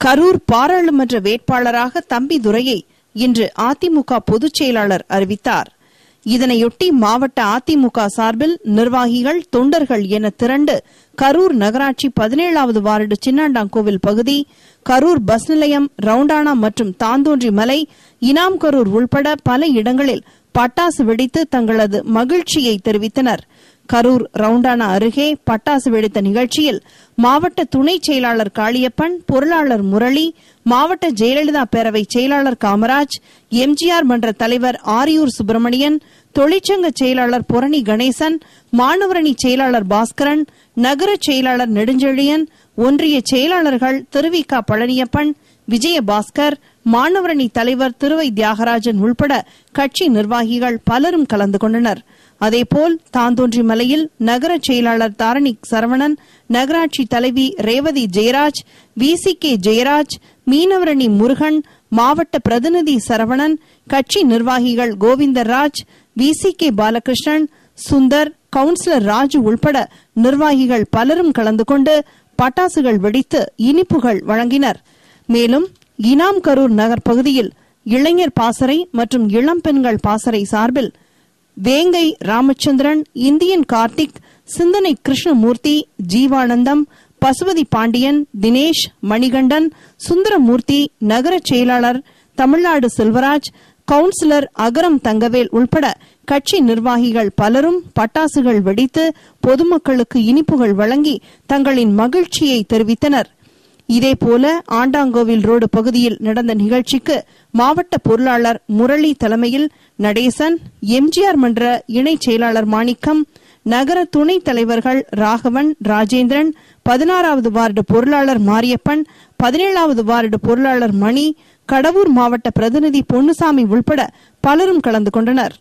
கரூர் பாராளுமன்ற வேட்பாளராக தம்பிதுரையை இன்று அதிமுக பொதுச் செயலாளர் அறிவித்தார். இதனையொட்டி மாவட்ட அதிமுக சார்பில் நிர்வாகிகள், தொண்டர்கள் என திரண்டு கரூர் நகராட்சி 17வது வார்டு சின்னாண்டாங்கோவில் பகுதி, கரூர் பஸ் நிலையம், ரவுண்டானா மற்றும் தாந்தோன்றி மலை, இனாம் கரூர் உள்பட பல இடங்களில் பட்டாசு வெடித்து தங்களது மகிழ்ச்சியை தெரிவித்தனர். கரூர் ரவுண்டானா அருகே பட்டாசு வெடித்த நிகழ்ச்சியில் மாவட்ட துணை செயலாளர் காளியப்பன், பொருளாளர் முரளி, மாவட்ட ஜெயலலிதா பேரவை செயலாளர் காமராஜ், எம்ஜிஆர் மன்ற தலைவர் ஆரியூர் சுப்பிரமணியன், தொழிற்சங்க செயலாளர் பொரணி கணேசன், மாணவரணி செயலாளர் பாஸ்கரன், நகர செயலாளர் நெடுஞ்செழியன், ஒன்றிய செயலாளர்கள் திருவிக பழனியப்பன், விஜயபாஸ்கர், மாணவரணி தலைவர் திருவை தியாகராஜன் உள்பட கட்சி நிர்வாகிகள் பலரும் கலந்து கொண்டனர். அதேபோல் தாந்தோன்றி மலையில் நகர செயலாளர் தாரணி சரவணன், நகராட்சி தலைவி ரேவதி ஜெயராஜ், விசிகே ஜெயராஜ், மீனவரணி முருகன், மாவட்ட பிரதிநிதி சரவணன், கட்சி நிர்வாகிகள் கோவிந்தராஜ், விசிகே பாலகிருஷ்ணன், சுந்தர், கவுன்சிலர் ராஜு உள்பட நிர்வாகிகள் பலரும் கலந்து கொண்டு பட்டாசுகள் வெடித்து இனிப்புகள் வழங்கினர். மேலும் இனாம் கரூர் நகர் பகுதியில் இளைஞர் பாசறை மற்றும் இளம்பெண்கள் பாசறை சார்பில் வேங்கை ராமச்சந்திரன், இந்தியன் கார்த்திக், சிந்தனை கிருஷ்ணமூர்த்தி, ஜீவானந்தம், பசுபதி பாண்டியன், தினேஷ், மணிகண்டன், சுந்தரமூர்த்தி, நகர செயலாளர் தமிழ்நாடு செல்வராஜ், கவுன்சிலர் அகரம் தங்கவேல் உள்பட கட்சி நிர்வாகிகள் பலரும் பட்டாசுகள் வெடித்து பொதுமக்களுக்கு இனிப்புகள் வழங்கி தங்களின் மகிழ்ச்சியை தெரிவித்தனர். இதேபோல ஆண்டாங்கோவில் ரோடு பகுதியில் நடந்த நிகழ்ச்சிக்கு மாவட்ட பொருளாளர் முரளி தலைமையில் நடேசன், எம்ஜிஆர் மன்ற இணை செயலாளர் மாணிக்கம், நகர துணைத் தலைவர்கள் ராகவன், ராஜேந்திரன், 16வது வார்டு பொருளாளர் மாரியப்பன், 17வது வார்டு பொருளாளர் மணி, கடவூர் மாவட்ட பிரதிநிதி பொன்னுசாமி உள்பட பலரும் கலந்து கொண்டனர்.